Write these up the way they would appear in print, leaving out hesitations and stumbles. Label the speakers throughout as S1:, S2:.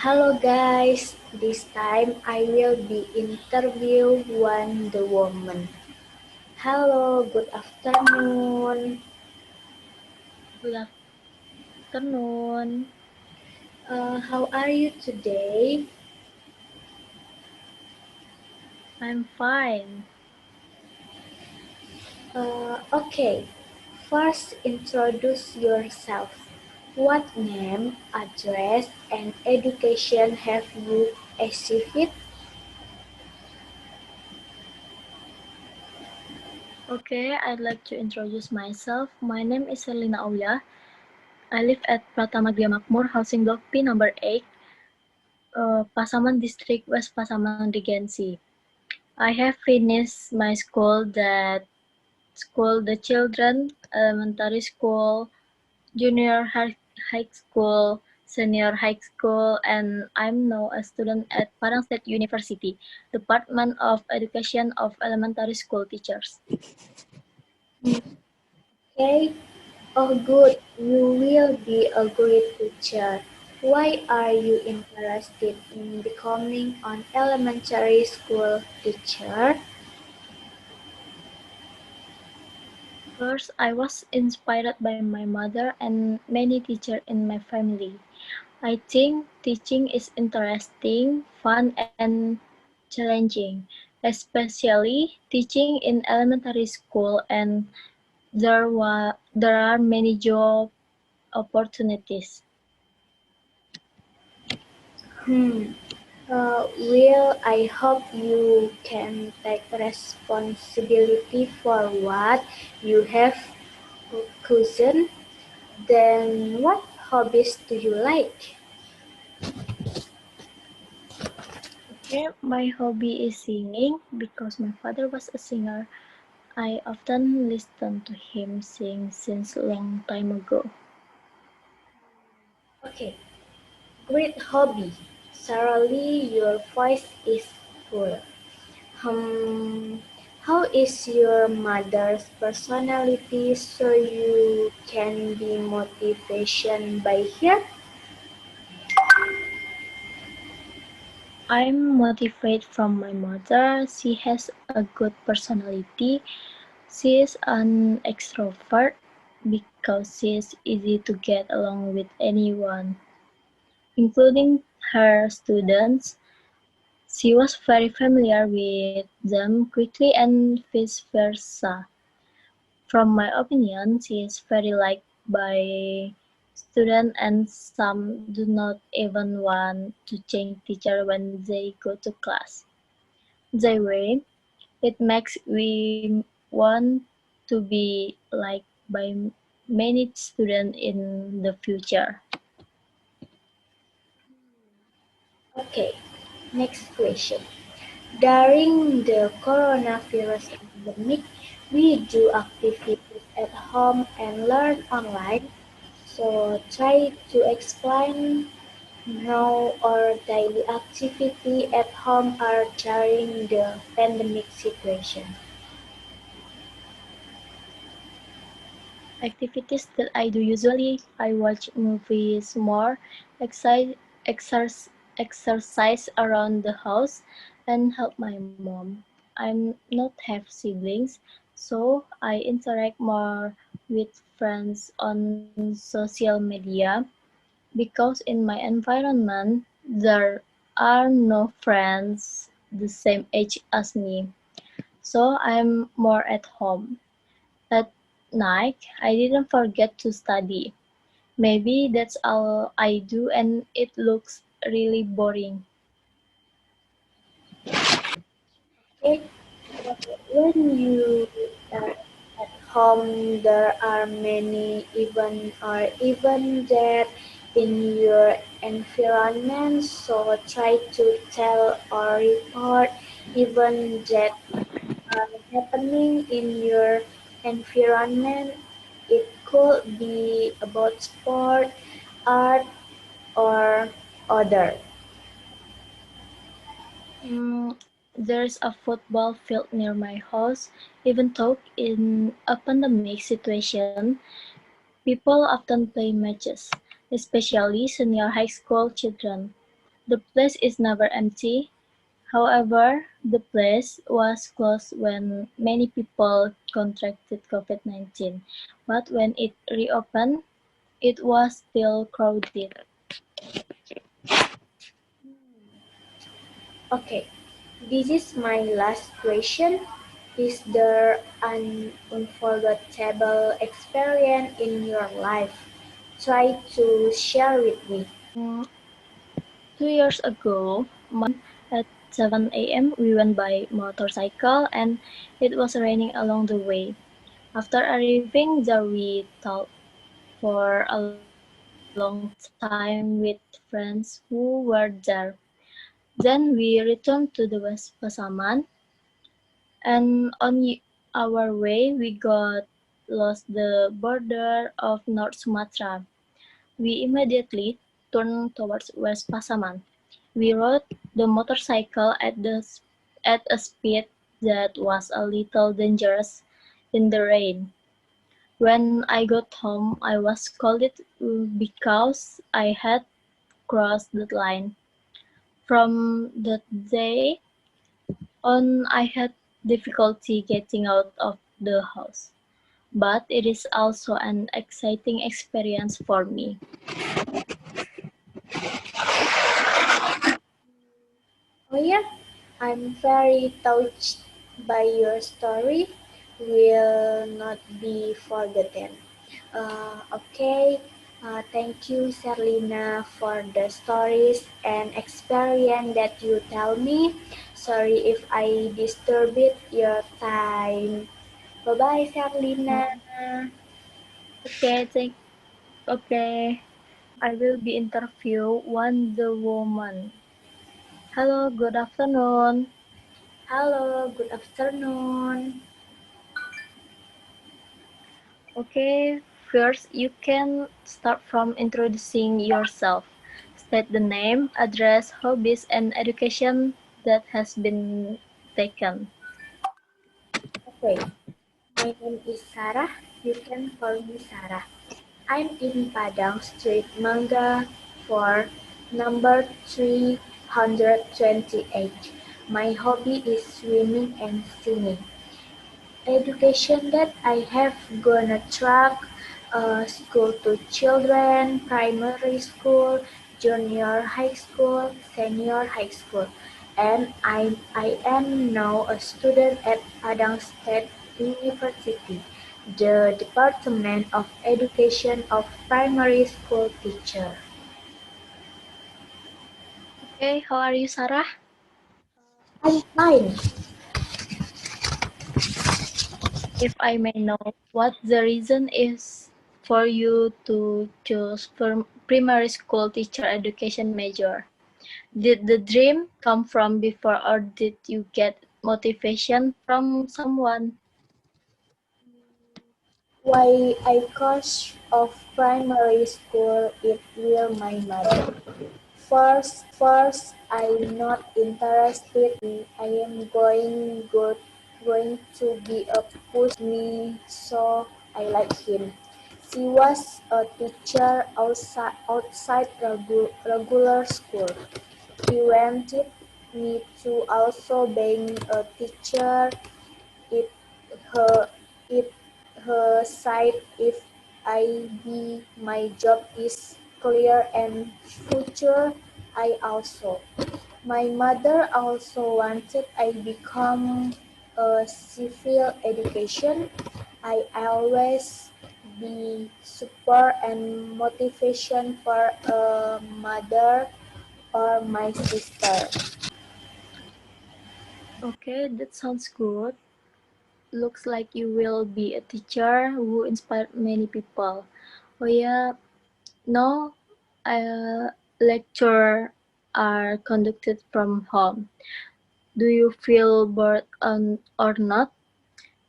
S1: Hello guys, this time I will be interview Wonder Woman. Hello, good afternoon.
S2: Good afternoon.
S1: How are you today?
S2: I'm fine.
S1: Okay, first introduce yourself. What name, address, and education have you achieved?
S2: Okay, I'd like to introduce myself. My name is Selina Aulia. I live at Pratama Gria Makmur, Housing Block P number 8, Pasaman District, West Pasaman Regency. I have finished my school, the children, elementary school, junior high school, senior high school, and I'm now a student at Padang State University, Department of Education of Elementary School Teachers.
S1: Okay, oh good, you will be a great teacher. Why are you interested in becoming an elementary school teacher?
S2: First, I was inspired by my mother and many teachers in my family. I think teaching is interesting, fun, and challenging, especially teaching in elementary school, and there are many job opportunities.
S1: Hmm. Well, I hope you can take responsibility for what you have chosen. Then, what hobbies do you like?
S2: Okay, my hobby is singing because my father was a singer. I often listen to him sing since a long time ago.
S1: Okay, great hobby. Certainly, your voice is full. How is your mother's personality so you can be motivation by her?
S2: I'm motivated from my mother. She has a good personality. She is an extrovert because she is easy to get along with anyone, including her students. She was very familiar with them quickly and vice versa. From my opinion, she is very liked by students and some do not even want to change teacher when they go to class. That way, it makes we want to be liked by many students in the future.
S1: Okay, next question. During the coronavirus pandemic, we do activities at home and learn online. So try to explain how our daily activity at home are during the pandemic situation.
S2: Activities that I do usually, I watch movies more, exercise, exercise around the house, and help my mom. I not have siblings, so I interact more with friends on social media because in my environment there are no friends the same age as me, so I'm more at home. At night, I didn't forget to study. Maybe that's all I do and it looks really boring.
S1: Okay, when you are at home, there are many even that in your environment. So try to tell or report even that are happening in your environment. It could be about sport, art, or other.
S2: There's a football field near my house. Even though in a pandemic situation, people often play matches, especially senior high school children. The place is never empty. However, the place was closed when many people contracted COVID-19, but when it reopened, it was still crowded.
S1: Okay, this is my last question. Is there an unforgettable experience in your life? Try to share with me.
S2: Mm, 2 years ago, at 7 a.m., we went by motorcycle and it was raining along the way. After arriving there, we talked for a long time with friends who were there. Then we returned to the West Pasaman, and our way we got lost the border of North Sumatra. We immediately turned towards West Pasaman. We rode the motorcycle at a speed that was a little dangerous in the rain. When I got home, I was scolded because I had crossed the line. From that day on, I had difficulty getting out of the house, but it is also an exciting experience for me.
S1: Oh yeah, I'm very touched by your story. Will not be forgotten. Okay, thank you, Serlina, for the stories and experience that you tell me. Sorry if I disturbed your time. Bye bye, Serlina.
S2: Oh, okay, okay. I will be interview Wonder Woman. Hello, good afternoon.
S1: Halo, good afternoon.
S2: Okay, first you can start from introducing yourself. State the name, address, hobbies, and education that has been taken.
S1: Okay, my name is Sarah. You can call me Sarah. I'm in Padang Street Mangga for number 328. My hobby is swimming and singing. Education that I have gonna track school to children, primary school, junior high school, senior high school, and I am now a student at Padang State University, the Department of Education of Primary School Teacher.
S2: Okay, how are you, Sarah?
S1: I'm fine.
S2: If I may know, what the reason is for you to choose primary school teacher education major? Did the dream come from before or did you get motivation from someone?
S1: Why I coach of primary school it will my mother. First, I'm not interested I am going to be a push me, so I like him. She was a teacher outside regular school. He wanted me to also being a teacher. It her it her side if I be my job is clear and future I also. My mother also wanted I become a civil education. I always be support and motivation for a mother or my sister.
S2: Okay, that sounds good. Looks like you will be a teacher who inspired many people. Oh yeah, no, lecture are conducted from home. Do you feel bored or not?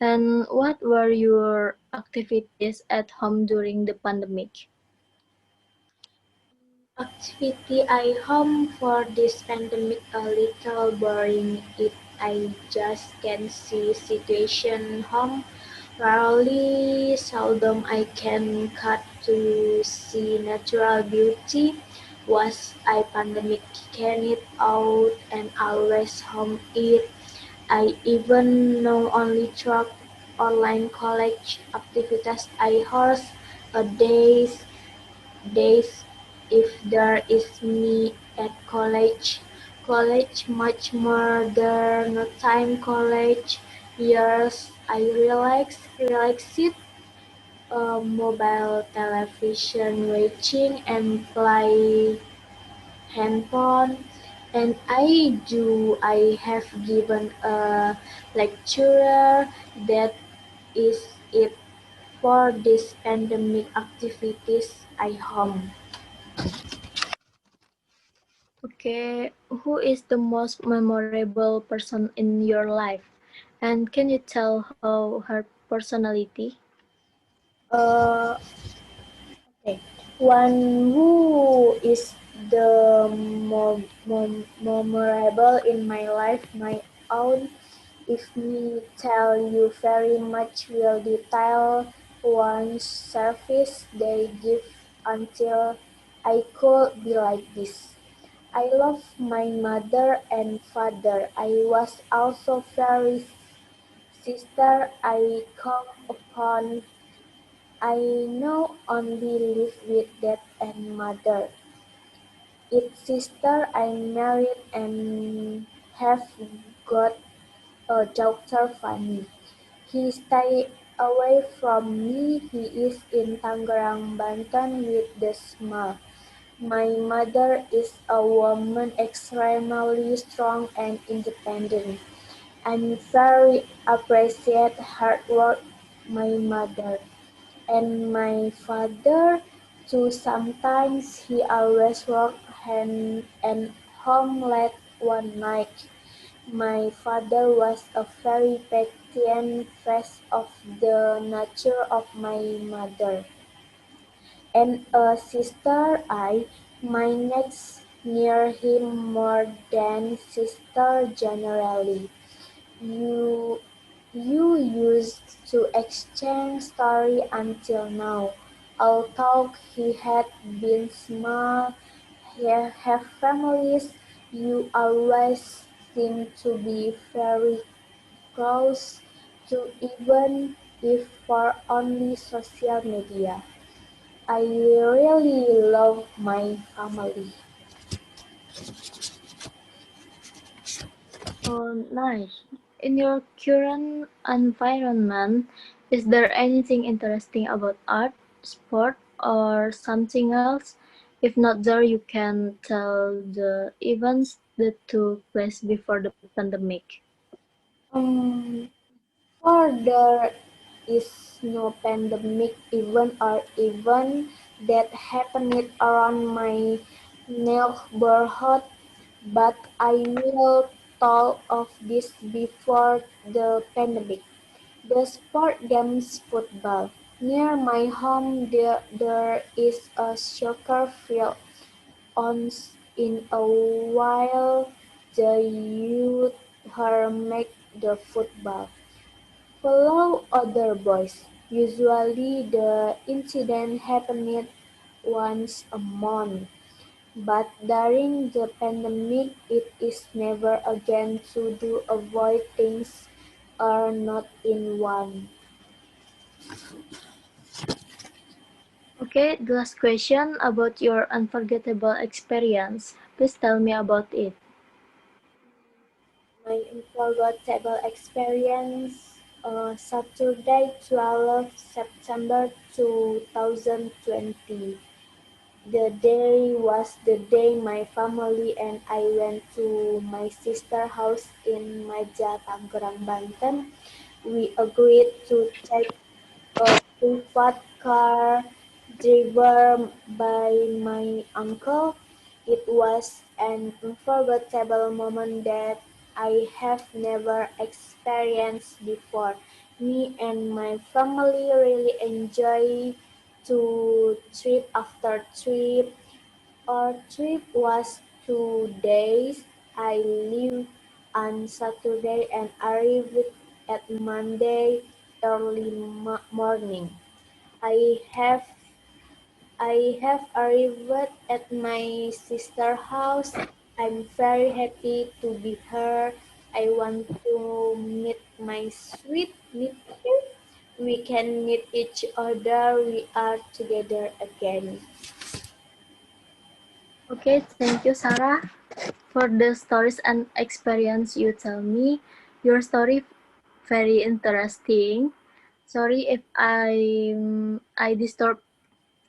S2: And what were your activities at home during the pandemic?
S1: Activity I home for this pandemic a little boring if I just can see situation home. Rarely seldom I can cut to see natural beauty. Was I pandemic kicked out and always home it. I even know only track online college activities I host a days if there is me at college. College much more than no time college years I relaxed mobile television watching and play handphone and I have given a lecturer that is it for this pandemic activities I home.
S2: Okay, who is the most memorable person in your life? And can you tell how her personality?
S1: Uh, okay. One who is the memorable in my life, my own. If me tell you very much will detail one service they give until I could be like this. I love my mother and father. I was also very sister I come upon. I know only live with dad and mother. Its sister I married and have got a daughter Fanny. He stay away from me. He is in Tangerang, Banten with the small. My mother is a woman extremely strong and independent. I'm very appreciate hard work my mother and my father too. Sometimes he always work and home late one night. My father was a very patient face of the nature of my mother, and a sister I, my next near him more than sister generally. You you used to exchange story until now. Although he had been small, he have families, you always seem to be very close to even if for only social media. I really love my family.
S2: Oh, nice. In your current environment, is there anything interesting about art, sport, or something else? If not there, you can tell the events that took place before the pandemic.
S1: Um, For there is no pandemic event or event that happened around my neighborhood, but I will talk of this before the pandemic. The sport games football. Near my home there is a soccer field. Once in a while the youth her make the football. Follow other boys. Usually the incident happened once a month, but during the pandemic it is never again to do avoid things are not in one.
S2: Okay, the last question about your unforgettable experience. Please tell me about it.
S1: My unforgettable experience Saturday 12 September 2020. The day was the day my family and I went to my sister's house in Maja, Tangerang, Banten. We agreed to take a private car driven by my uncle. It was an unforgettable moment that I have never experienced before. Me and my family really enjoy to trip after trip. Our trip was 2 days. I leave on Saturday and arrived at Monday early morning. I have I have arrived at my sister's house. I'm very happy to be here. I want to meet my sweet nephew. We can meet each other. We are together again.
S2: Okay, thank you, Sarah, for the stories and experience you tell me. Your story very interesting. Sorry if I disturb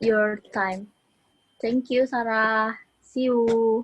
S2: your time. Thank you, Sarah. See you.